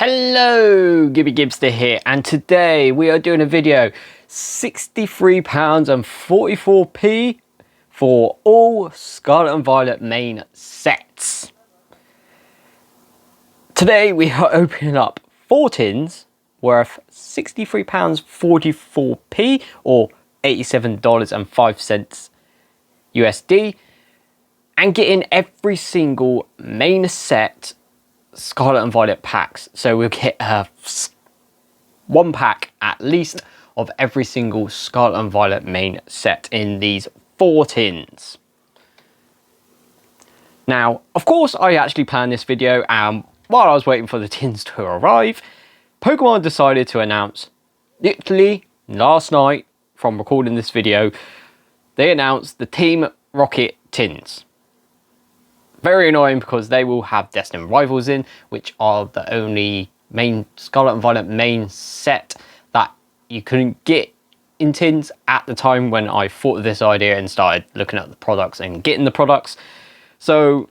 Hello, Gibby Gibster here, and today we are doing a video £63.44 for all Scarlet and Violet main sets. Today we are opening up 4 tins worth £63.44 or $87.05 USD and getting every single main set Scarlet and Violet packs. So we'll get one pack at least of every single Scarlet and Violet main set in these 4 tins. Now, of course, I actually planned this video, and while I was waiting for the tins to arrive, Pokemon decided to announce, literally last night from recording this video, they announced the Team Rocket tins. Very annoying because they will have Destined Rivals in, which are the only main Scarlet and Violet main set that you couldn't get in tins at the time when I thought of this idea and started looking at the products and getting the products. So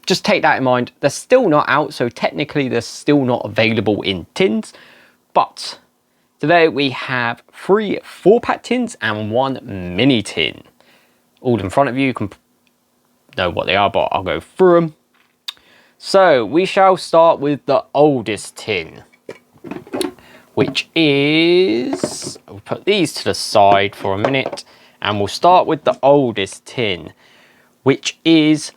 just take that in mind. They're still not out, so technically they're still not available in tins. But today we have 3 4-pack tins and 1 mini tin. All in front of you. You can know what they are, but I'll go through them. So we shall start with the oldest tin, which is, I'll put these to the side for a minute, and we'll start with the oldest tin, which is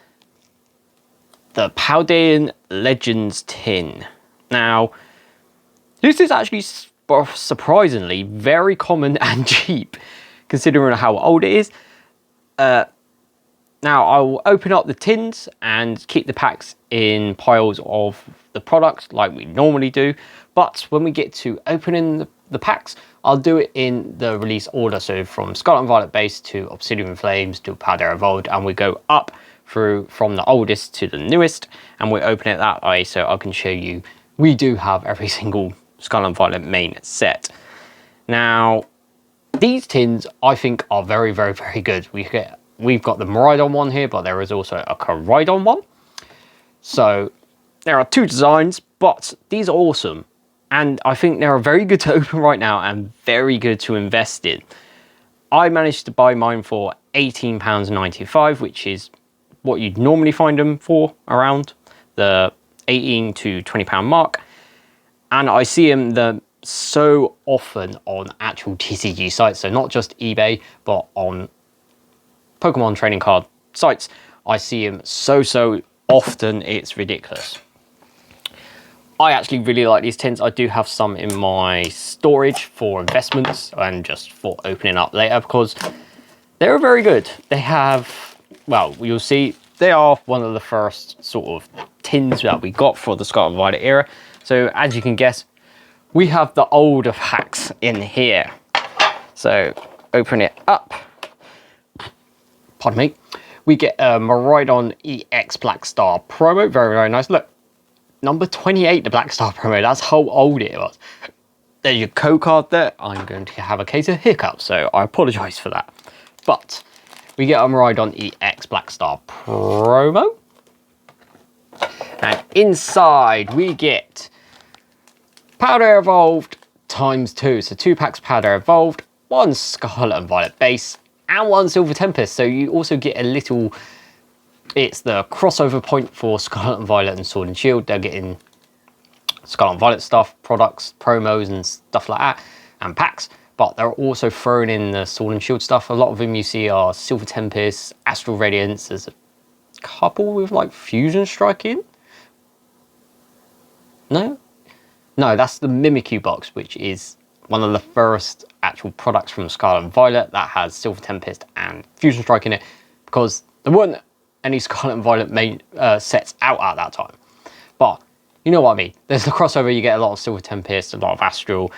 the Paldean Legends tin. Now, this is actually surprisingly very common and cheap, considering how old it is. Now, I will open up the tins and keep the packs in piles of the products like we normally do. But when we get to opening the packs, I'll do it in the release order. So from Scarlet and Violet base to Obsidian Flames to Powder Evolved, and we go up through from the oldest to the newest, and we open it that way so I can show you we do have every single Scarlet and Violet main set. Now, these tins I think are very, very, very good. We've got the Miraidon one here, but there is also a Koraidon one. So there are 2 designs, but these are awesome. And I think they're very good to open right now and very good to invest in. I managed to buy mine for £18.95, which is what you'd normally find them for, around the £18 to £20 mark. And I see them so often on actual TCG sites, so not just eBay, but on Pokemon trading card sites. I see them so often, it's ridiculous. I actually really like these tins. I do have some in my storage for investments and just for opening up later because they're very good. They have, well, you'll see, they are one of the first sort of tins that we got for the Scarlet and Violet era. So as you can guess, we have the older packs in here. So open it up. Pardon me. We get a Miraidon EX Black Star promo. Very, very nice. Look, number 28, the Black Star promo. That's how old it was. There's your code card there. I'm going to have a case of hiccups, so I apologise for that. But we get a Miraidon EX Black Star promo. And inside we get Powder Evolved ×2. So 2 packs Powder Evolved, 1 Scarlet and Violet base, and 1 Silver Tempest. So you also get a little, it's the crossover point for Scarlet and Violet and Sword and Shield. They're getting Scarlet and Violet stuff, products, promos and stuff like that, and packs. But they're also throwing in the Sword and Shield stuff. A lot of them you see are Silver Tempest, Astral Radiance. There's a couple with like Fusion Strike in. No, that's the Mimikyu box, which is one of the first actual products from Scarlet and Violet that has Silver Tempest and Fusion Strike in it, because there weren't any Scarlet and Violet main sets out at that time. But you know what I mean. There's the crossover. You get a lot of Silver Tempest, a lot of Astral.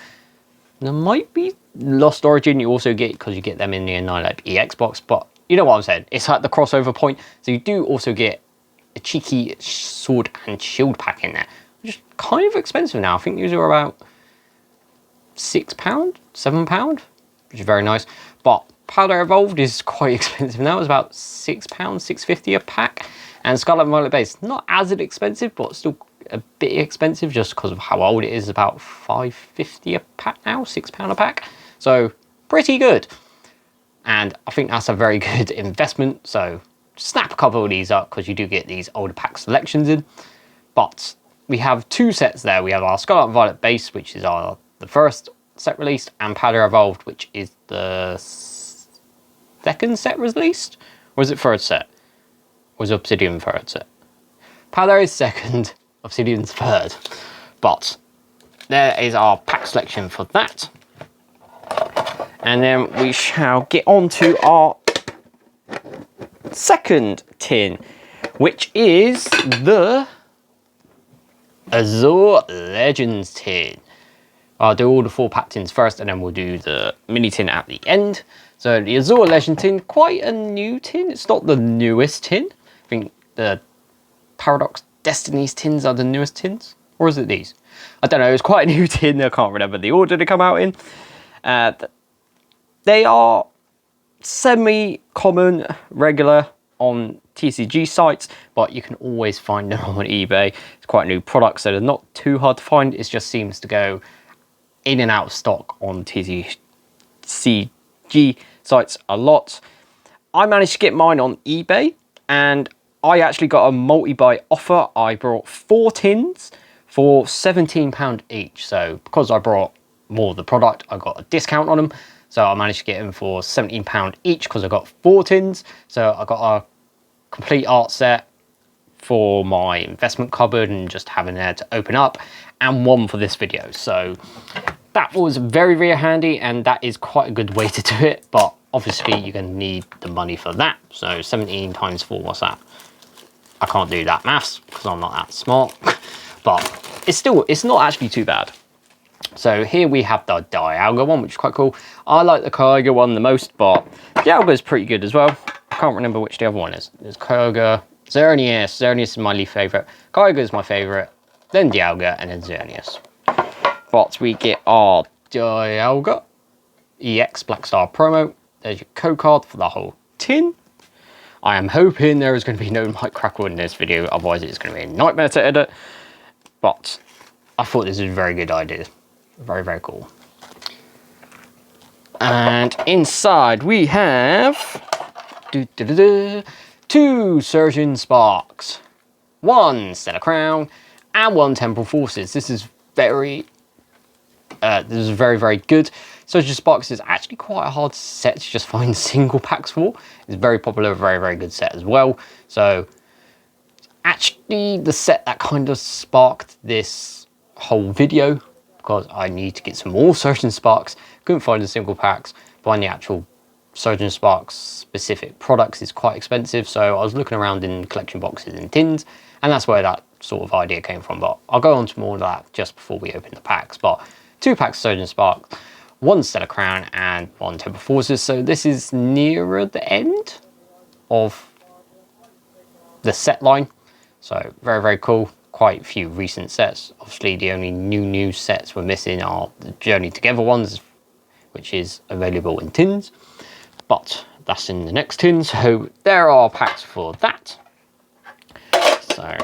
There might be Lost Origin you also get, because you get them in the Annihilate EX box. But you know what I'm saying. It's like the crossover point. So you do also get a cheeky Sword and Shield pack in there, which is kind of expensive now. I think these are about £6, £7, which is very nice. But Powder Evolved is quite expensive now. It's about £6, £6.50 a pack. And Scarlet and Violet base, not as expensive, but still a bit expensive just because of how old it is, about £5.50 a pack now, £6 a pack. So pretty good. And I think that's a very good investment. So snap a couple of these up because you do get these older pack selections in. But we have two sets there. We have our Scarlet and Violet base, which is the first set released, and Powder Evolved, which is the second set released. Or is it third set? Or is Obsidian third set? Powder is second, Obsidian's third. But there is our pack selection for that. And then we shall get on to our second tin, which is the Azure Legends tin. I'll do all the 4-pack tins first, and then we'll do the mini tin at the end. So the Azure Legend tin, quite a new tin. It's not the newest tin. I think the Paradox Destiny's tins are the newest tins. Or is it these? I don't know. It's quite a new tin. I can't remember the order they come out in. They are semi-common, regular on TCG sites, but you can always find them on eBay. It's quite a new product, so they're not too hard to find. It just seems to go in and out of stock on TCG sites a lot. I managed to get mine on eBay, and I actually got a multi-buy offer. I brought 4 tins for £17 each. So because I brought more of the product, I got a discount on them. So I managed to get them for £17 each because I got 4 tins. So I got a complete art set for my investment cupboard and just having there to open up, and one for this video. So that was very, very handy, and that is quite a good way to do it. But obviously you're going to need the money for that. So 17 times 4, what's that? I can't do that maths because I'm not that smart. But it's not actually too bad. So here we have the Dialga one, which is quite cool. I like the Kyogre one the most, but Dialga is pretty good as well. I can't remember which the other one is. There's Kyogre, Xerneas. Xerneas is my least favourite. Kyogre is my favourite. Then Dialga, and then Xerneas. But we get our Dialga EX Black Star promo. There's your code card for the whole tin. I am hoping there is going to be no mic crackle in this video, otherwise it's going to be a nightmare to edit. But I thought this was a very good idea. Very, very cool. And inside we have 2 Surgeon Sparks, 1 Stellar Crown, and 1 Temporal Forces. This is very, very good. Surgeon Sparks is actually quite a hard set to just find single packs for. It's very popular, very, very good set as well. So actually the set that kind of sparked this whole video, because I need to get some more Surgeon Sparks. Couldn't find the single packs. Buying the actual Surgeon Sparks specific products is quite expensive, so I was looking around in collection boxes and tins, and that's where that sort of idea came from. But I'll go on to more of that just before we open the packs. But 2 packs of Surgeon Sparks, 1 Stellar Crown, and 1 Temporal Forces. So this is nearer the end of the set line. So very, very cool. Quite a few recent sets. Obviously the only new sets we're missing are the Journey Together ones, which is available in tins, but that's in the next tin. So there are packs for that. So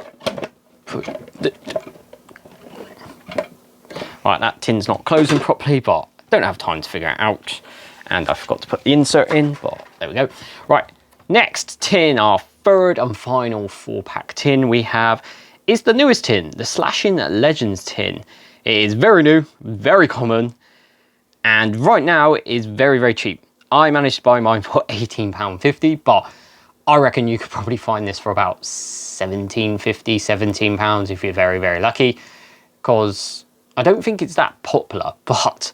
right, that tin's not closing properly, but I don't have time to figure it out, and I forgot to put the insert in, but there we go. Right, next tin, our third and final 4-pack tin we have is the newest tin, the Slashing Legends tin. It is very new, very common, and right now it is very, very cheap. I managed to buy mine for £18.50, but I reckon you could probably find this for about £17.50, £17 if you're very, very lucky, because I don't think it's that popular, but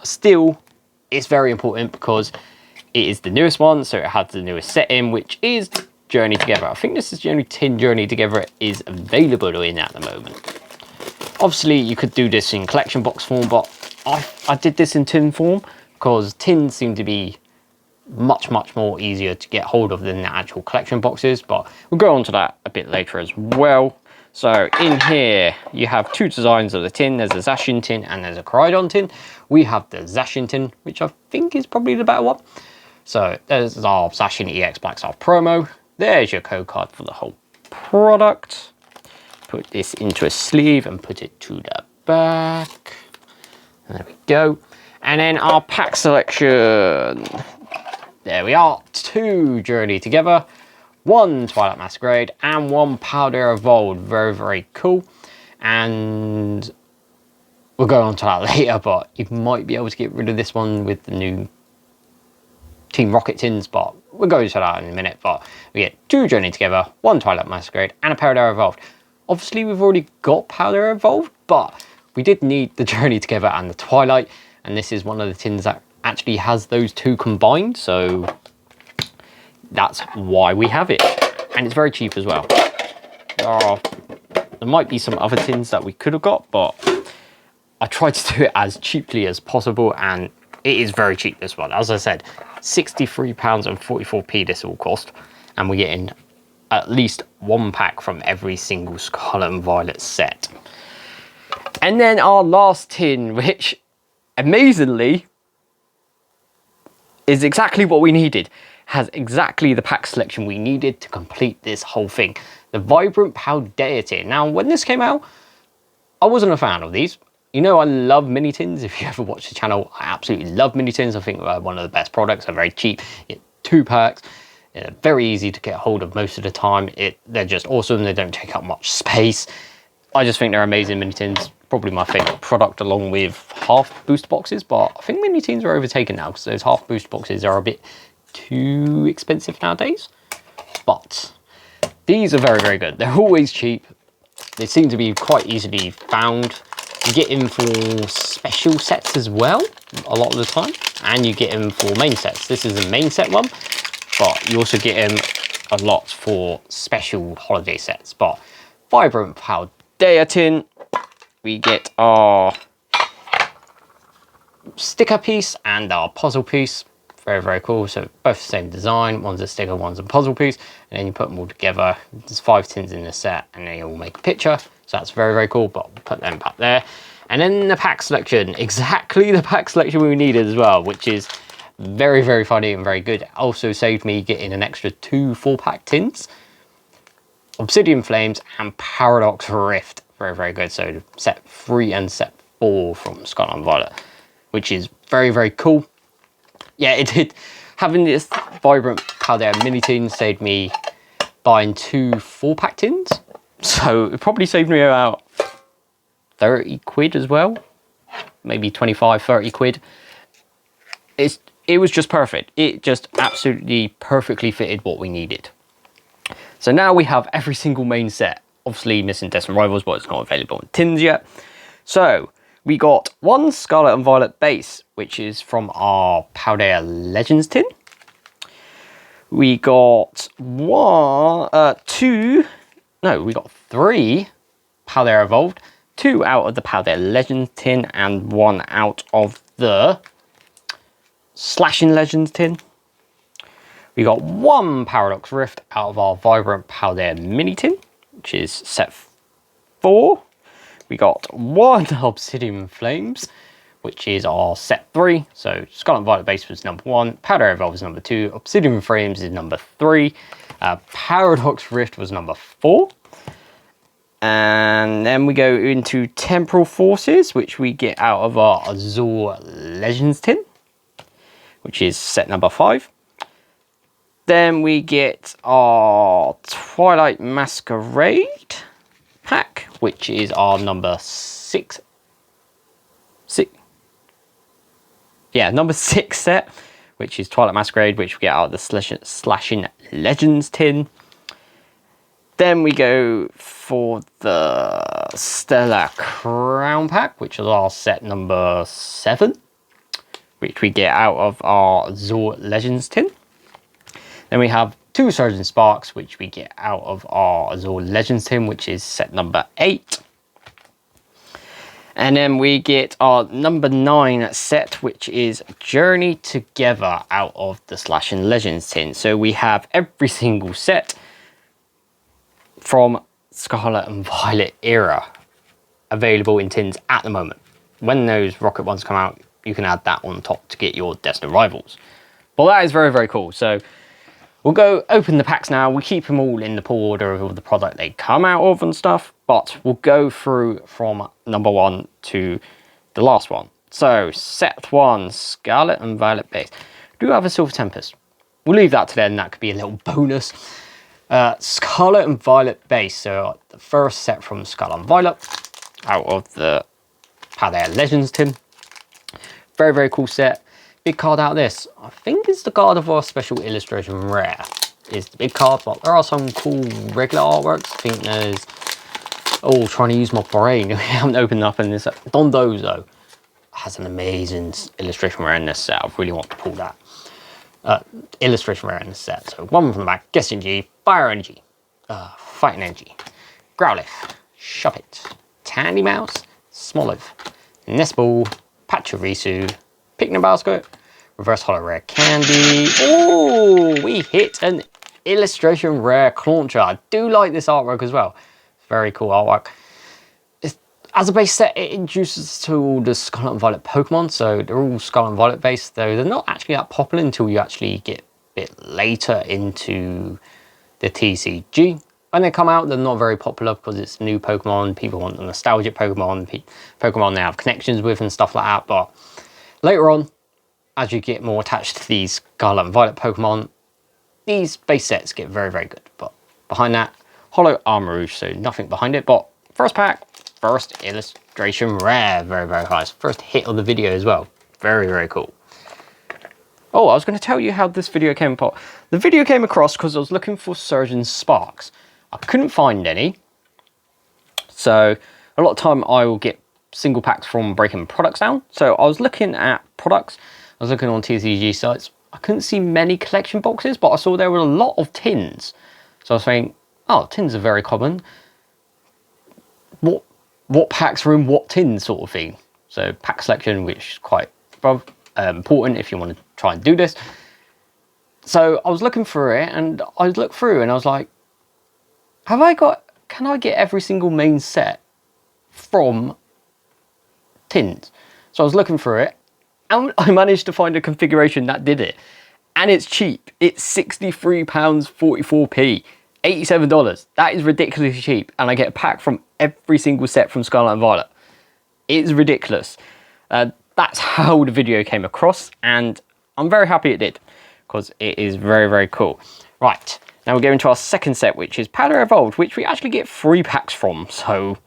still it's very important because it is the newest one, so it has the newest set in, which is Journey Together. I think this is the only tin Journey Together is available in at the moment. Obviously you could do this in collection box form, but I did this in tin form because tins seem to be much more easier to get hold of than the actual collection boxes, but we'll go on to that a bit later as well. So in here you have 2 designs of the tin. There's a Zacian tin and there's a Coridon tin. We have the Zacian tin, which I think is probably the better one. So there's our Zacian EX Black Star promo. There's your code card for the whole product. put this into a sleeve and put it to the back. There we go. And then our pack selection. There we are, 2 Journey Together, 1 Twilight Masquerade, and 1 Powder Evolved. Very, very cool. And we'll go on to that later, but you might be able to get rid of this one with the new Team Rocket tins, but we'll go to that in a minute. But we get 2 Journey Together, 1 Twilight Masquerade, and a Powder Evolved. Obviously, we've already got Powder Evolved, but we did need the Journey Together and the Twilight, and this is one of the tins that actually has those 2 combined, so that's why we have it. And it's very cheap as well. There might be some other tins that we could have got, but I tried to do it as cheaply as possible, and it is very cheap, this one. As I said, £63.44 this will cost, and we're getting at least 1 pack from every single Scarlet and Violet set. And then our last tin, which amazingly is exactly what we needed, has exactly the pack selection we needed to complete this whole thing. The Vibrant Paldea tin. Now, when this came out, I wasn't a fan of these. You know, I love mini tins. If you ever watch the channel, I absolutely love mini tins. I think they're one of the best products. They're very cheap. You get 2 packs. They're very easy to get hold of most of the time. They're just awesome. They don't take up much space. I just think they're amazing mini tins. Probably my favorite product, along with half booster boxes, but I think mini tins are overtaken now because those half booster boxes are a bit too expensive nowadays. But these are very, very good. They're always cheap. They seem to be quite easily found. You get them for special sets as well, a lot of the time, and you get them for main sets. This is a main set one, but you also get them a lot for special holiday sets. But Vibrant Paldea tin. We get our sticker piece and our puzzle piece. Very, very cool. So both the same design. One's a sticker, one's a puzzle piece. And then you put them all together. There's 5 tins in the set and they all make a picture. So that's very, very cool. But we'll put them back there. And then the pack selection. Exactly the pack selection we needed as well, which is very, very funny and very good. It also saved me getting an extra 2 4-pack tins. Obsidian Flames and Paradox Rift. Very, very good. So set 3 and set 4 from Scarlet and Violet, which is very, very cool. Yeah, it did. Having this Vibrant Paldea mini tin saved me buying 2 4-pack tins. So it probably saved me about 30 quid as well. Maybe 25, 30 quid. It was just perfect. It just absolutely perfectly fitted what we needed. So now we have every single main set. Obviously missing Destined Rivals, but it's not available in tins yet. So we got 1 Scarlet and Violet base, which is from our Paldea Legends tin. We got 3 Paldea Evolved, 2 out of the Paldea Legends tin, and 1 out of the Slashing Legends tin. We got 1 Paradox Rift out of our Vibrant Paldea mini tin, which is set 4. We got 1 Obsidian Flames, which is our set 3. So Scarlet and Violet base was number 1, Powder Evolved is number 2, Obsidian Flames is number 3, Paradox Rift was number 4. And then we go into Temporal Forces, which we get out of our Azure Legends tin, which is set number 5. Then we get our Twilight Masquerade pack, which is our number 6. Number 6 set, which is Twilight Masquerade, which we get out of the Slashing Legends tin. Then we go for the Stellar Crown pack, which is our set number 7, which we get out of our Azure Legends tin. Then we have 2 Surging Sparks, which we get out of our Azure Legends tin, which is set number 8. And then we get our number 9 set, which is Journey Together out of the Slashing Legends tin. So we have every single set from Scarlet and Violet era available in tins at the moment. When those Rocket ones come out, you can add that on top to get your Destined Rivals. Well, that is very, very cool. So we'll go open the packs now. We keep them all in the pull order of all the product they come out of and stuff. but we'll go through from number 1 to the last one. So set 1, Scarlet and Violet base. Do have a Silver Tempest. We'll leave that to then, that could be a little bonus. Scarlet and Violet base, so the first set from Scarlet and Violet out of the Powder Legends tin. Very, very cool set. Big card out of this. I think it's the card of our special illustration rare. Is the big card, but there are some cool regular artworks. I think there's, oh, trying to use my brain. I haven't opened up in this. Dondozo has an amazing illustration rare in this set. I really want to pull that. Illustration rare in this set. So one from the back, Guess Energy, Fire Energy, Fighting Energy, Growlithe, Shuppet, Tandy Mouse, Smoliv, Nestball, Pachirisu, Picnic Basket, Reverse Holo Rare Candy. Oh, we hit an illustration rare Clauncher. I do like this artwork as well. Very cool artwork. As a base set, it introduces to all the Scarlet and Violet Pokemon, so they're all Scarlet and Violet based, though they're not actually that popular until you actually get a bit later into the TCG. When they come out, they're not very popular because it's new Pokemon, people want the nostalgic Pokemon, Pokemon they have connections with and stuff like that, but later on, as you get more attached to these Scarlet and Violet Pokemon, these base sets get very, very good. But behind that, Holo Armarouge, so nothing behind it, but first pack, first illustration rare, very, very nice. First hit of the video as well. Very, very cool. Oh, I was going to tell you how this video came apart. The video came across because I was looking for Surgeon Sparks. I couldn't find any. So a lot of time I will get single packs from breaking products down. So I was looking at products. I was looking on TCG sites. I couldn't see many collection boxes, but I saw there were a lot of tins. So I was saying, oh, tins are very common. What packs are in what tin sort of thing. So pack selection, which is quite important if you want to try and do this. So I was looking through it and I looked through and I was like, can I get every single main set from tins? So I was looking through it and I managed to find a configuration that did it. And it's cheap. It's £63.44p. $87. That is ridiculously cheap, and I get a pack from every single set from Scarlet and Violet. It's ridiculous. That's how the video came across, and I'm very happy it did, because it is very, very cool. Right, now we're going to our second set, which is Powder Evolved, which we actually get 3 packs from, so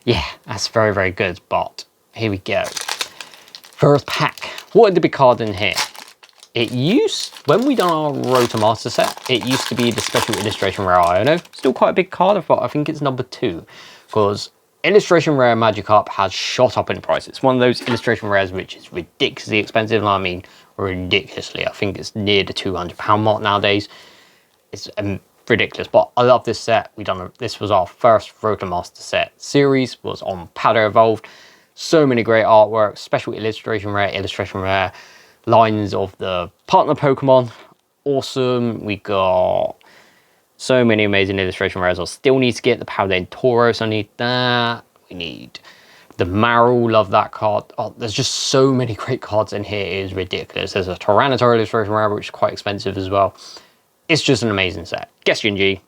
yeah, that's very, very good, but here we go. First pack. What are the big cards in here? It used, when we done our Road to Master set, it used to be the special illustration rare Iono. Still quite a big card, but I think it's number 2. Because illustration rare Magikarp has shot up in price. It's one of those illustration rares which is ridiculously expensive. And I mean, ridiculously. I think it's near the £200 mark nowadays. It's ridiculous, but I love this set. This was our first Road to Master set series, was on Powder Evolved. So many great artworks, special illustration rare, lines of the partner Pokemon. Awesome. We got so many amazing illustration rares. I still need to get the Powder Tauros. I need that. We need the Marill. Love that card. Oh, there's just so many great cards in here. It is ridiculous. There's a Tyranitar illustration rare, which is quite expensive as well. It's just an amazing set. Guess-G,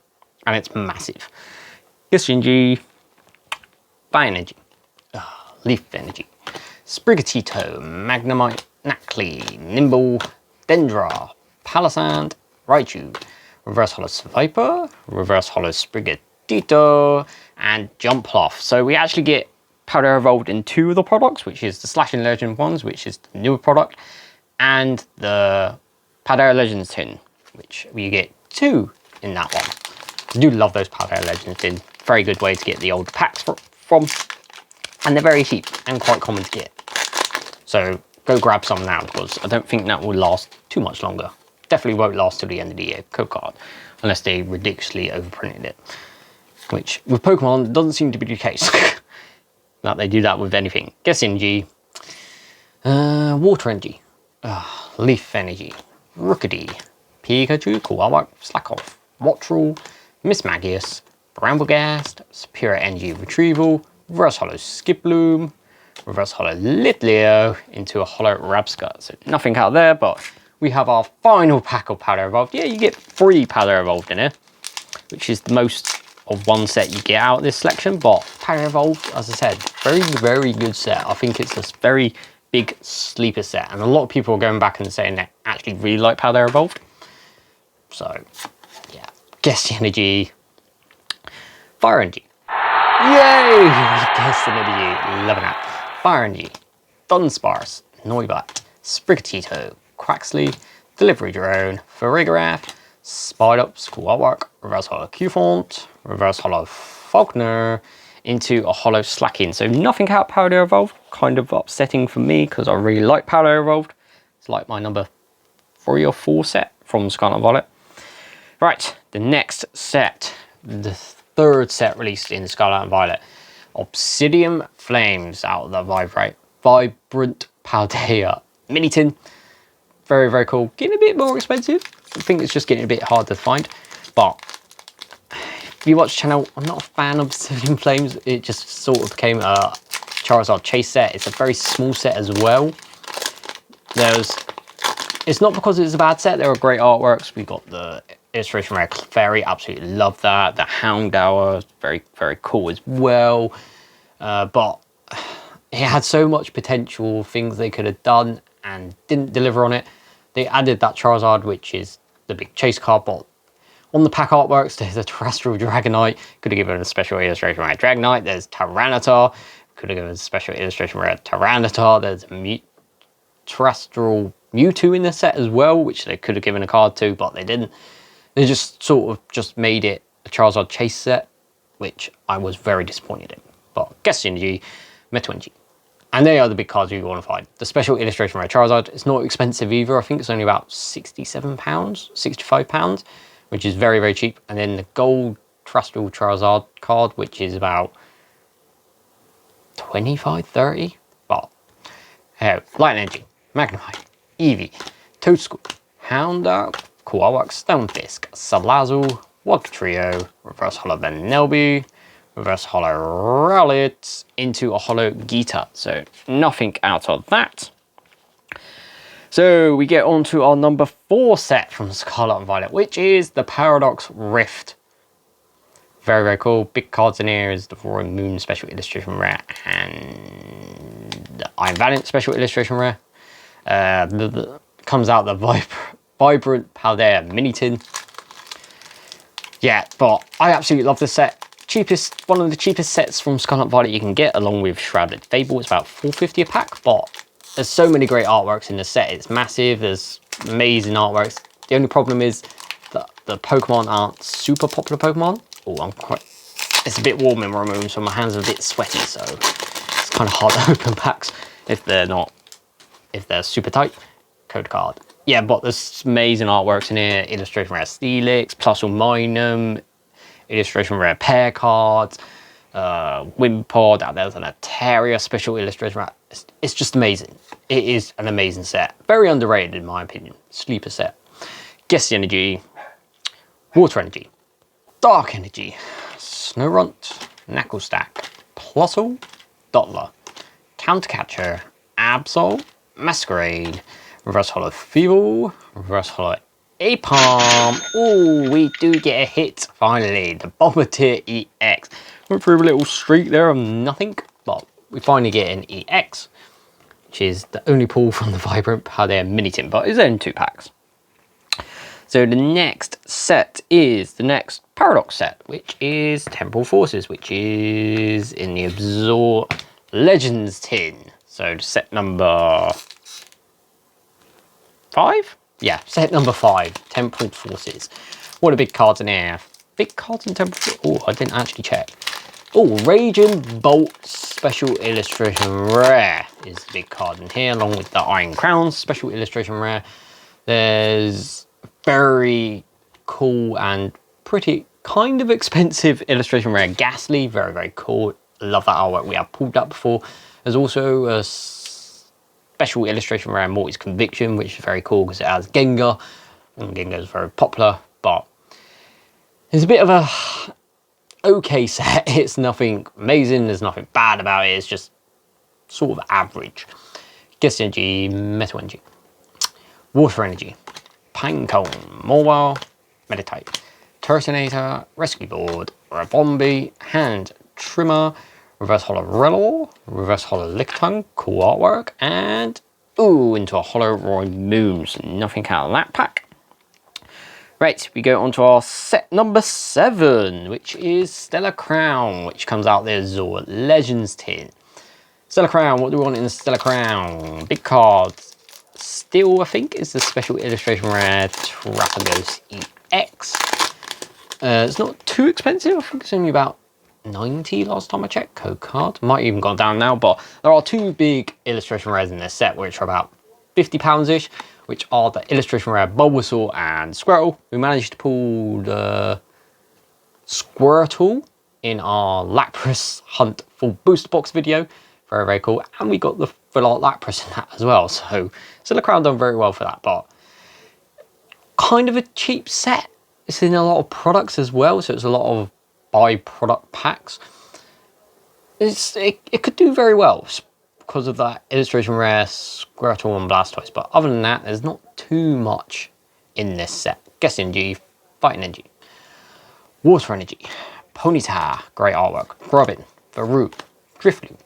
and it's massive. Guess-G, Fire Energy, Leaf Energy, Sprigatito, Magnemite, Nacli, Nimble, Dendra, Palisand, Raichu, Reverse Holo Viper, Reverse Holo Sprigatito, and Jumpluff. So we actually get Powder Evolved in 2 of the products, which is the Slashing Legend ones, which is the newer product, and the Powder Legends tin, which we get 2 in that one. I do love those Powder Legends tin. Very good way to get the old packs from, and they're very cheap and quite common to get. So go grab some now, because I don't think that will last too much longer. Definitely won't last till the end of the year, code card, unless they ridiculously overprinted it. Which, with Pokemon, doesn't seem to be the case. That they do that with anything. Guess Energy, Water Energy, Leaf Energy, Rookidee, Pikachu, Koala, Slackoff, Wattrel, Mismagius, Bramblegast, Superior Energy Retrieval, Reverse Holo Skiploom, Reverse Holo Litleo into a Holo Rabscut. So nothing out there, but we have our final pack of Powder Evolved. Yeah, you get 3 Powder Evolved in here, which is the most of one set you get out of this selection, but Powder Evolved, as I said, very good set. I think it's a very big sleeper set, and a lot of people are going back and saying they actually really like Powder Evolved. So yeah, Guess the Energy, Fire Energy. Yay! Guess the Energy, loving that. Fire Energy, Dunsparce, Noibat, Sprigatito, Quaxley, Delivery Drone, Farigiraf, Spidops, cool artwork, Reverse Hollow Cufant, Reverse Hollow Falkner, into a Hollow Slaking. So nothing out Powder Evolved, kind of upsetting for me because I really like Powder Evolved. It's like my number 3 or 4 set from Scarlet Violet. Right, the next set, the third set released in Scarlet and Violet, Obsidian Flames out of the Vibrant Paldea Mini Tin. Very cool. Getting a bit more expensive. I think it's just getting a bit hard to find. But if you watch the channel, I'm not a fan of Obsidian Flames. It just sort of became a Charizard chase set. It's a very small set as well. It's not because it's a bad set. There are great artworks. We got the illustration rare Clefairy, absolutely love that. The Houndour, very cool as well. But it had so much potential, things they could have done and didn't deliver on it. They added that Charizard, which is the big chase card, but on the pack artworks, there's a Terrestrial Dragonite. Could have given a special illustration rare Dragonite. There's Tyranitar. Could have given a special illustration rare Tyranitar. There's a Terrestrial Mewtwo in the set as well, which they could have given a card to, but they didn't. They just sort of just made it a Charizard chase set, which I was very disappointed in. But Guess the Energy, Metal Energy. And they are the big cards you want to find. The special illustration rare Charizard, it's not expensive either. I think it's only about £67, £65, which is very cheap. And then the gold Terrestrial Charizard card, which is about 25, 30. But Light Energy, Magnemite, Eevee, Toadstool, Houndour, Koawak, Stonefisk, Salazzle, Wugtrio, Reverse Hollow Benelby, Reverse Hollow Rowlet, into a Hollow Geeta. So nothing out of that. So we get on to our number 4 set from Scarlet and Violet, which is the Paradox Rift. Very cool. Big cards in here is the Roaring Moon special illustration rare and the Iron Valiant special illustration rare. Comes out the Vibrant Paldea Mini Tin. Yeah, but I absolutely love this set. One of the cheapest sets from Scarlet Violet you can get, along with Shrouded Fable. It's about $4.50 a pack, but there's so many great artworks in the set. It's massive. There's amazing artworks. The only problem is that the Pokemon aren't super popular Pokemon. Oh, it's a bit warm in my room, so my hands are a bit sweaty, so it's kind of hard to open packs if they're super tight. Code card. Yeah, but there's amazing artworks in here. Illustration rare Steelix, Plusle, illustration rare pair cards, Wimpod, there's an Altaria special illustration rare. It's just amazing. It is an amazing set. Very underrated in my opinion. Sleeper set. Guess the Energy, Water Energy, Dark Energy, Snorunt, Knucklestack, Plusle, Dottler, Countercatcher, Absol, Masquerade, Reverse Hollow Feeble, Reverse Hollow Apalm. Oh, we do get a hit finally. The Bombatier EX. Went through a little streak there of nothing, but we finally get an EX, which is the only pull from the Vibrant Paldea Mini Tin, but it's in 2 packs. So the next set is the next Paradox set, which is Temporal Forces, which is in the Absorb Legends tin. So set number 5? Yeah, set number 5, Temporal Forces. What are big cards in here? Big cards in Temporal Forces? Oh, I didn't actually check. Oh, Raging Bolt Special Illustration Rare is the big card in here, along with the Iron Crown Special Illustration Rare. There's very cool and pretty kind of expensive illustration rare Ghastly. Very cool. Love that artwork. We have pulled that before. There's also a special illustration rare Morty's Conviction, which is very cool because it has Gengar, and Gengar is very popular, but it's a bit of a okay set. It's nothing amazing, there's nothing bad about it, it's just sort of average. Guess Energy, Metal Energy, Water Energy, Pinecone, Mobile, Meditate, Turtonator, Rescue Board, Rabombi, Hand Trimmer, Reverse Hollow Relor, Reverse Hollow Lickitung, cool artwork, and ooh, into a Hollow Roy Moon, so nothing out of that pack. Right, we go on to our set number 7, which is Stellar Crown, which comes out there as Zor Legends tin. Stellar Crown, what do we want in the Stellar Crown? Big cards. Steel, I think, is the special illustration rare Trapagos EX. It's not too expensive. I think it's only about 90 last time I checked. Code card. Might even gone down now, but there are 2 big illustration rares in this set, which are about £50-ish, which are the illustration rare Bulbasaur and Squirtle. We managed to pull the Squirtle in our Lapras Hunt full booster box video. Very, very cool. And we got the full art Lapras in that as well. So Stellar Crown done very well for that, but kind of a cheap set. It's in a lot of products as well, so it's a lot of by-product packs. It could do very well because of that illustration rare Squirtle and Blastoise, but other than that, there's not too much in this set. Guess Energy, Fighting Energy, Water Energy, Ponyta, great artwork, Grubbin, Varoop, Drifloon,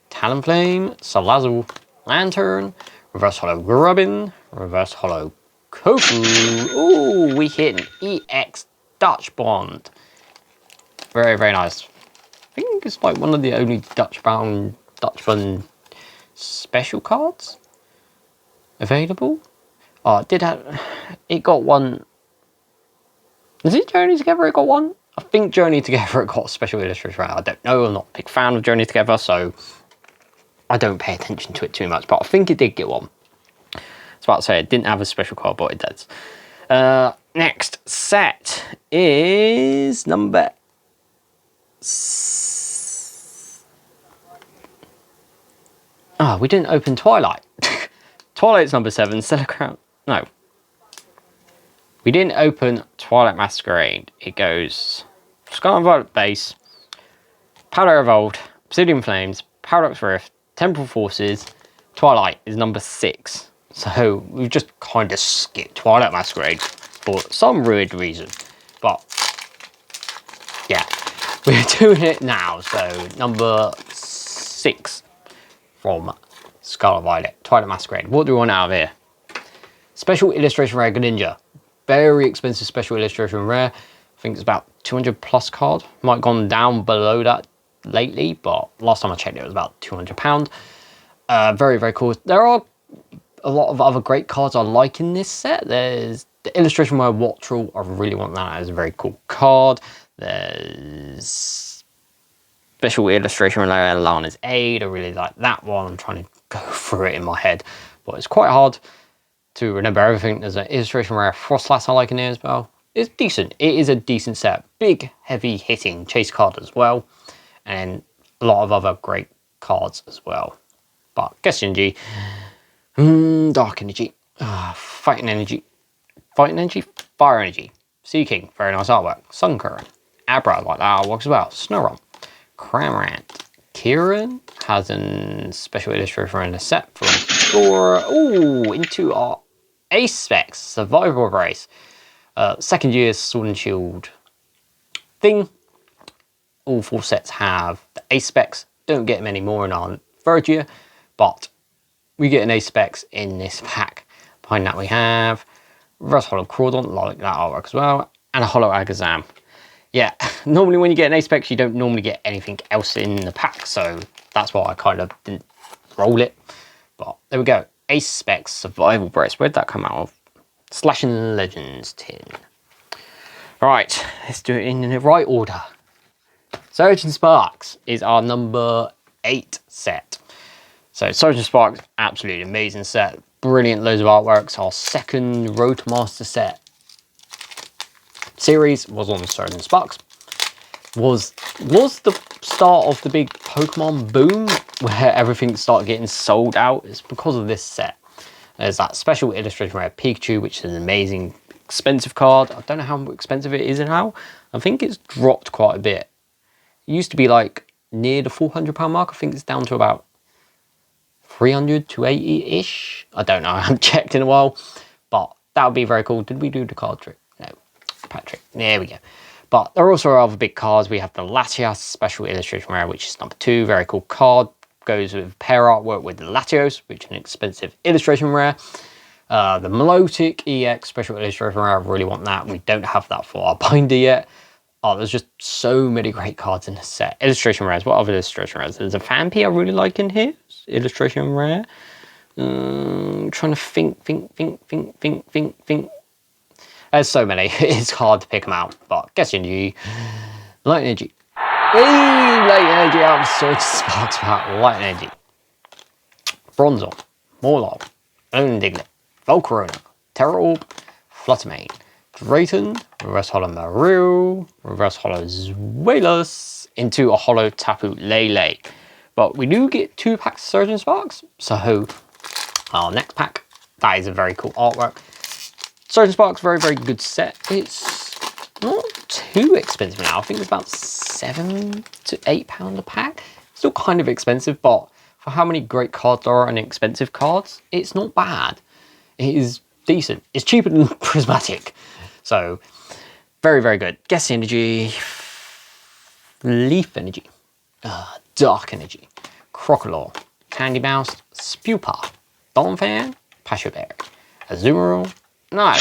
Talonflame, Salazzle, Lantern, Reverse Hollow Grubbin, Reverse Hollow Kofu. Ooh, we hit an EX Dutch Bond. Very, very nice. I think it's like one of the only Dutch Bond special cards available. Oh, it got one. Is it Journey Together it got one? I think Journey Together it got a special illustration. I don't know. I'm not a big fan of Journey Together, so I don't pay attention to it too much, but I think it did get one. I was about to say it didn't have a special card, but it does. Next set is number... we didn't open Twilight. Twilight's number 7, Stellar Crown. No. We didn't open Twilight Masquerade. It goes Scarlet and Violet base, Powder Evolved, Obsidian Flames, Paradox Rift, Temporal Forces. Twilight is number 6. So we've just kind of skipped Twilight Masquerade for some weird reason. But yeah, we're doing it now. So number 6 from Scarlet Violet, Twilight Masquerade. What do we want out of here? Special illustration rare Greninja. Very expensive special illustration rare. I think it's about 200 plus card. Might have gone down below that lately, but last time I checked it was about £200. Very, very cool. There are a lot of other great cards I like in this set. There's the illustration rare Wattrel. I really want that as a very cool card. There's special illustration rare Lana's Aid. I really like that one. I'm trying to go through it in my head, but it's quite hard to remember everything. There's an illustration rare Frostlass I like in here as well. It's decent. It is a decent set. Big, heavy hitting chase card as well. And a lot of other great cards as well. But Guess Energy, Dark Energy, Fighting Energy, Fire Energy, Sea King, very nice artwork, Sun Current, Abra, I like that artwork as well, Snorunt, Cramorant, Kieran has a special illustration in a set from Flora. Ooh, into our Ace Specs Survival Race. Second year's Sword and Shield thing. All 4 sets have the Ace Specs. Don't get many more in our third year, but we get an Ace Specs in this pack. Behind that we have Reverse Hollow Crawdon, like that artwork as well, and a Hollow Agazam. Yeah, normally when you get an Ace Specs, you don't normally get anything else in the pack, so that's why I kind of didn't roll it. But there we go. Ace Specs Survival Brace. Where'd that come out of? Slashing Legends tin. Right, let's do it in the right order. Surge and Sparks is our number 8 set. So Surge and Sparks, absolutely amazing set. Brilliant, loads of artworks. Our second Road to Master set series was on Surge and Sparks. Was the start of the big Pokemon boom where everything started getting sold out. It's because of this set. There's that special illustration rare Pikachu, which is an amazing expensive card. I don't know how expensive it is now. I think it's dropped quite a bit. It used to be like near the £400 mark. I think it's down to about 300 to 80-ish. I don't know. I haven't checked in a while, but that would be very cool. Did we do the card trick? No. Patrick. There we go. But there are also other big cards. We have the Latios Special Illustration Rare, which is number 2. Very cool card. Goes with pair artwork with the Latios, which is an expensive illustration rare. The Melodic EX Special Illustration Rare, I really want that. We don't have that for our binder yet. Oh, there's just so many great cards in this set. Illustration rares. What other illustration rares? There's a Phanpy I really like in here. Illustration rare. Trying to think. There's so many. It's hard to pick them out. But guess energy. Light energy. Hey, light energy. I'm so sparks about light energy. Bronzor. Morlock. Diglett. Volcarona. Terra Orb. Fluttermane. Drayton, reverse holo Maru, reverse holo Zweilous, into a holo Tapu Lele. But we do get 2 packs of Surging Sparks, so our next pack, that is a very cool artwork. Surging Sparks, very, very good set. It's not too expensive now. I think it's about £7 to £8 a pack. Still kind of expensive, but for how many great cards there are and expensive cards, it's not bad. It is decent. It's cheaper than Prismatic. So, very, very good. Guess Energy, Leaf Energy, Dark Energy, Crocodile, Candy Mouse, Spewpa, Donphan, Pashoberry, Azumarill, no.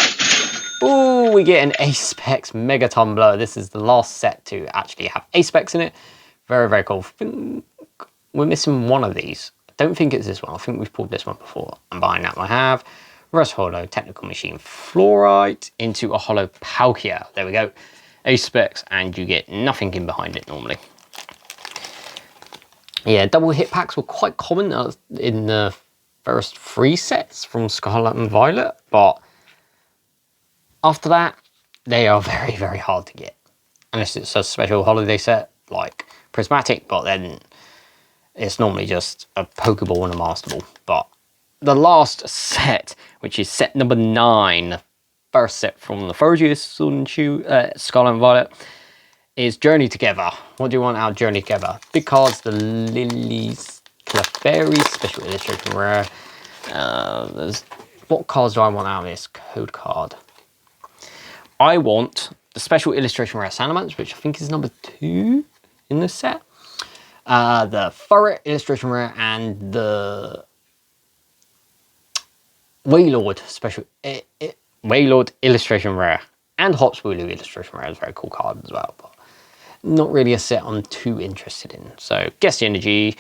Ooh, we get an Ace-Specs Mega Tumbler. This is the last set to actually have Ace-Specs in it. Very, very cool. We're missing one of these. I don't think it's this one. I think we've pulled this one before. And behind that I have Reverse Holo, Technical Machine, Fluorite, into a Holo Palkia. There we go. Ace-Specs, and you get nothing in behind it normally. Yeah, double hit packs were quite common in the first 3 sets from Scarlet and Violet, but after that, they are very, very hard to get. Unless it's a special holiday set like Prismatic, but then it's normally just a Pokeball and a Master Ball. But the last set, which is set number 9, the first set from the first year's Sword and Shield, Scarlet and Violet, is Journey Together. What do you want out of Journey Together? Big cards, the Lily's Clefairy Special Illustration Rare. What cards do I want out of this code card? I want the Special Illustration Rare Salamence, which I think is number 2 in this set. The Furret Illustration Rare and the Wailord Special Wailord Illustration Rare, and Hopswooloo Illustration Rare is a very cool card as well, but not really a set I'm too interested in. So Guess Energy,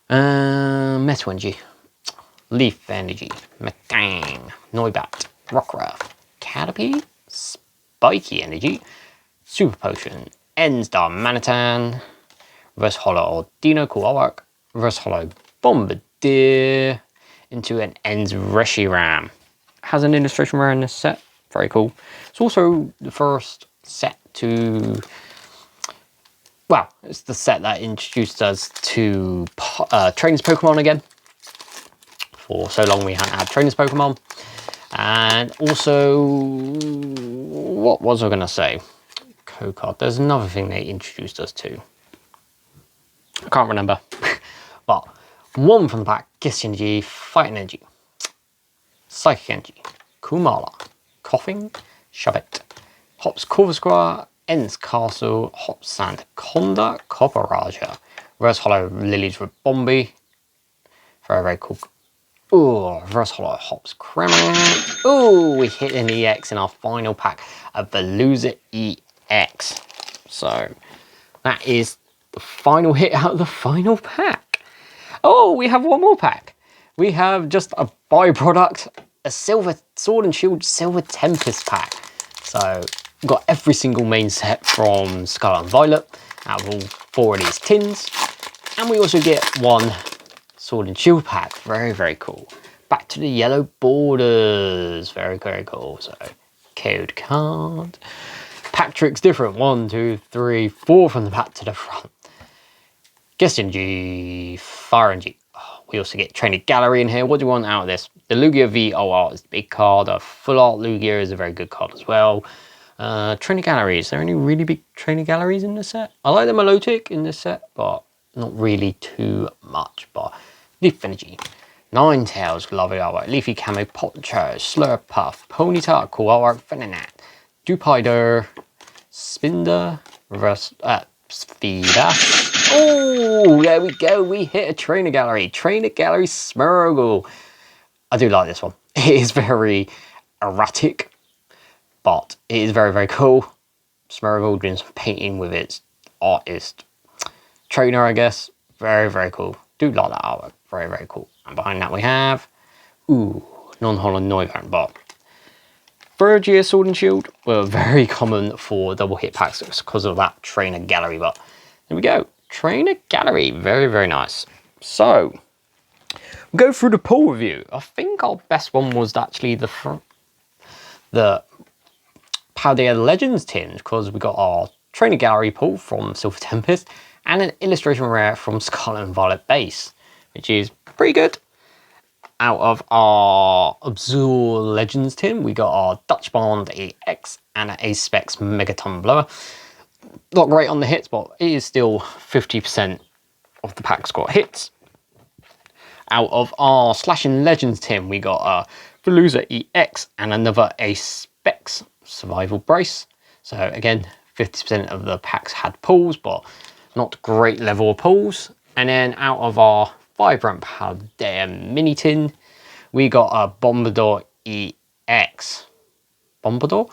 Metal Energy, Leaf Energy, Metang, Noibat, Rockruff, Caterpie, Spiky Energy, Super Potion, Enstar Manitan, Reverse Holo Ordino, cool artwork, Reverse Holo Bombardier, into an Ends Reshiram. Has an illustration rare in this set. Very cool. It's also the first set to... Well, it's the set that introduced us to Trainers Pokemon again. For so long we hadn't had Trainers Pokemon. And also... What was I going to say? Code card. There's another thing they introduced us to. I can't remember. But... one from the pack, Guess Energy, Fighting Energy, Psychic Energy, Kumala, Coughing, Shabet, Hops Corvusquire, Ends Castle, Hops Sandaconda, Copperaja, Reverse Holo Lily's Ribombee, very, very cool. Ooh, Reverse Holo Hops Cremor. Ooh, we hit an EX in our final pack, a Veluza EX. So, that is the final hit out of the final pack. Oh, we have one more pack. We have just a byproduct, a Silver Sword and Shield Silver Tempest pack. So, we've got every single main set from Scarlet and Violet out of all 4 of these tins. And we also get one Sword and Shield pack. Very, very cool. Back to the yellow borders. Very, very cool. So, code card. Pack trick's different. 1, 2, 3, 4 from the back to the front. Guess Energy, Fire Energy. Oh, we also get Trainer Gallery in here. What do you want out of this? The Lugia VOR is the big card. A Full Art Lugia is a very good card as well. Trainer Gallery. Is there any really big Trainer Galleries in this set? I like the Melodic in this set, but not really too much. But Leaf Energy, Ninetales, lovely artwork. Leafy Camo, Poncho, Slurpuff, Ponyta, cool artwork, Venonat, Stupider, Spinder, Reverse, Feeder. Oh, there we go. We hit a Trainer Gallery. Trainer Gallery Smeargle. I do like this one. It is very erratic, but it is very, very cool. Smeargle doing some painting with its artist trainer, I guess. Very, very cool. Do like that artwork. Very, very cool. And behind that we have, non-hollow Noivern, but third year Sword and Shield were very common for double hit packs because of that Trainer Gallery, but there we go. Trainer Gallery, very, very nice. So, we'll go through the pull review. I think our best one was actually the Paldea Legends tin, because we got our Trainer Gallery pull from Silver Tempest and an illustration rare from Scarlet and Violet base, which is pretty good. Out of our Absur Legends tin, we got our Dutch Bond EX and an A-Specs Megaton Blower. Not great on the hits, but it is still 50% of the pack's got hits. Out of our Slashing Legends tin, we got a Veluza EX and another A-Specs Survival Brace. So again, 50% of the packs had pulls, but not great level of pulls. And then out of our Vibrant Paldea Mini tin, we got a Bombardier EX. Bombardier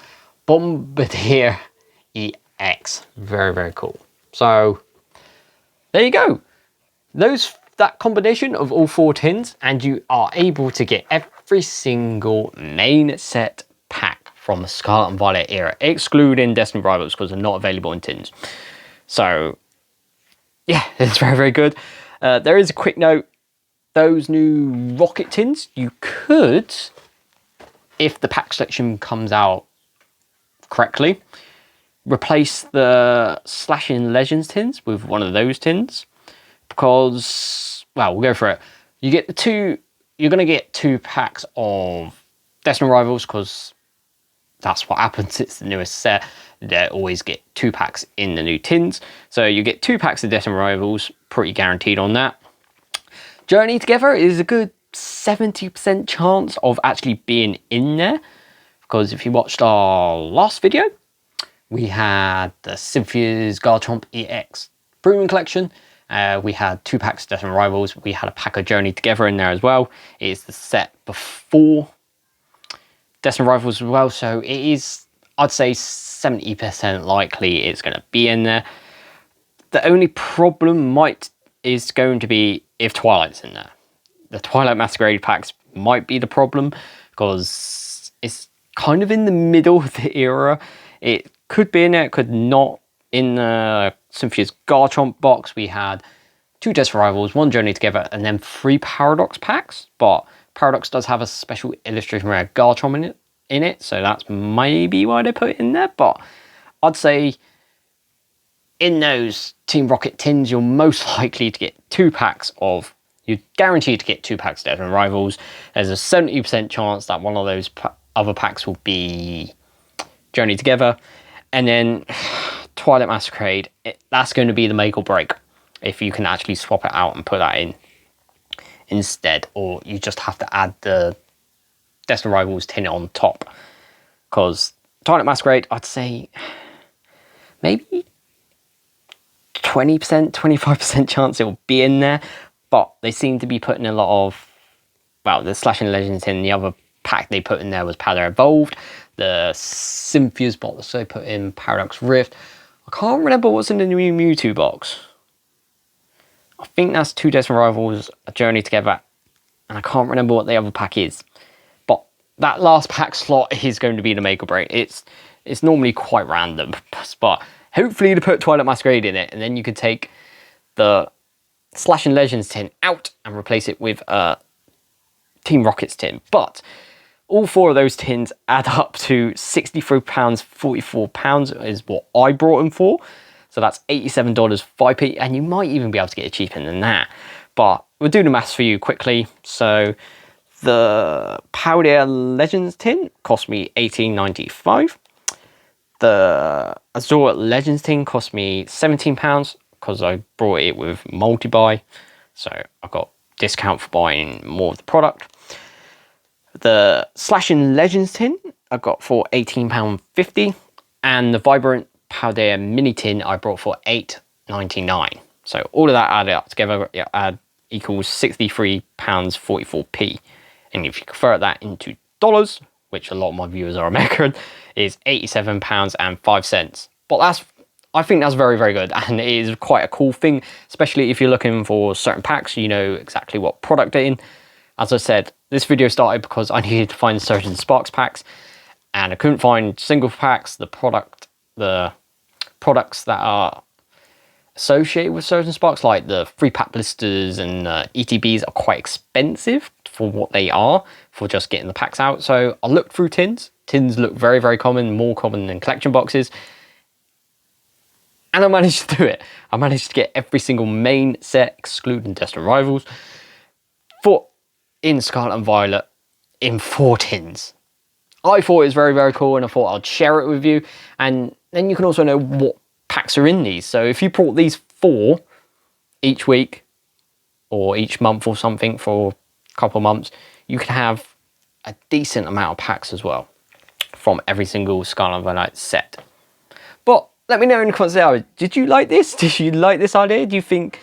EX. Very, very cool. So there you go. That combination of all 4 tins, and you are able to get every single main set pack from the Scarlet and Violet era, excluding Destiny Rivals because they're not available in tins. So yeah, it's very, very good. There is a quick note. Those new rocket tins, you could, if the pack selection comes out correctly, replace the Slashing Legends tins with one of those tins. Because, well, we'll go for it. You're going to get 2 packs of Destiny Rivals, because that's what happens. It's the newest set. They always get 2 packs in the new tins. So you get 2 packs of Destiny Rivals, pretty guaranteed on that. Journey Together is a good 70% chance of actually being in there. Because if you watched our last video, we had the Cynthia's Garchomp EX Brewing Collection. We had 2 packs of Destiny Rivals. We had a pack of Journey Together in there as well. It is the set before Destiny Rivals as well. So it is, I'd say, 70% likely it's going to be in there. The only problem is going to be if Twilight's in there. The Twilight Masquerade packs might be the problem, because it's kind of in the middle of the era. It could be in there, it could not. In the Cynthia's Garchomp box, we had 2 Destiny Rivals, 1 Journey Together, and then 3 Paradox packs. But Paradox does have a special illustration rare Garchomp in it, so that's maybe why they put it in there. But I'd say in those Team Rocket tins, you're most likely to get 2 packs of, you're guaranteed to get 2 packs of Destiny Rivals. There's a 70% chance that one of those other packs will be Journey Together. And then Twilight Masquerade, that's going to be the make or break. If you can actually swap it out and put that in instead, or you just have to add the Destiny Rivals tin on top. Because Twilight Masquerade, I'd say maybe 20%, 25% chance it will be in there. But they seem to be putting a lot of, well, the Slashing Legends in. The other pack they put in there was Paldea Evolved. The Cynthia's box they put in Paradox Rift. I can't remember what's in the new Mewtwo box. I think that's 2 Destiny Rivals, a Journey Together, and I can't remember what the other pack is. But that last pack slot is going to be the make or break. It's normally quite random, but hopefully they put Twilight Masquerade in it, and then you could take the Slashing Legends tin out and replace it with a Team Rockets tin. But all 4 of those tins add up to £63, £44 is what I brought them for. So that's $87 5p, and you might even be able to get it cheaper than that. But we'll do the maths for you quickly. So the Paldea Legends tin cost me $18.95. The Azure Legends tin cost me £17 because I brought it with multi-buy. So I got discount for buying more of the product. The Slashing Legends tin I got for £18.50. And the Vibrant Powder Mini Tin I brought for £8.99. So all of that added up together equals £63.44p. And if you convert that into dollars, which a lot of my viewers are American, is £87.05. But I think that's very, very good, and it is quite a cool thing, especially if you're looking for certain packs, you know exactly what product they're in. As I said, this video started because I needed to find certain Sparks packs, and I couldn't find single packs. The products that are associated with certain Sparks, like the 3-pack blisters and ETBs, are quite expensive for what they are, for just getting the packs out. So I looked through tins. Tins look very, very common, more common than collection boxes. And I managed to do it. I managed to get every single main set, excluding Destined Rivals, in Scarlet and Violet in 4 tins. I thought it was very, very cool, and I thought I'd share it with you. And then you can also know what packs are in these. So if you brought these 4 each week or each month or something for a couple of months, you can have a decent amount of packs as well from every single Scarlet and Violet set. But let me know in the comments below, did you like this? Did you like this idea? Do you think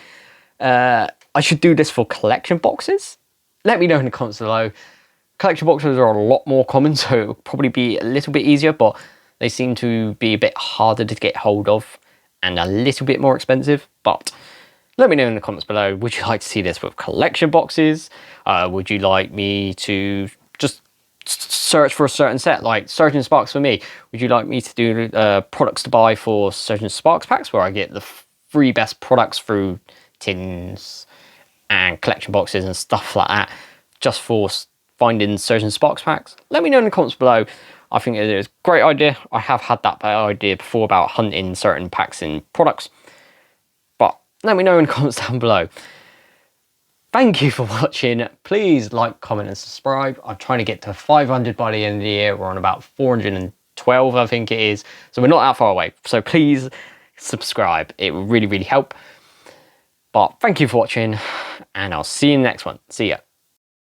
I should do this for collection boxes? Let me know in the comments below. Collection boxes are a lot more common, so it'll probably be a little bit easier, but they seem to be a bit harder to get hold of and a little bit more expensive. But let me know in the comments below, would you like to see this with collection boxes? Would you like me to just search for a certain set, like certain Sparks for me? Would you like me to do products to buy for certain Sparks packs, where I get the 3 best products through tins and collection boxes and stuff like that, just for finding certain Sparks packs? Let me know in the comments below. I think it is a great idea. I have had that idea before about hunting certain packs in products, but let me know in the comments down below. Thank you for watching. Please like, comment and subscribe. I'm trying to get to 500 by the end of the year. We're on about 412, I think it is. So we're not that far away. So please subscribe. It will really, really help. But thank you for watching, and I'll see you in the next one. See ya.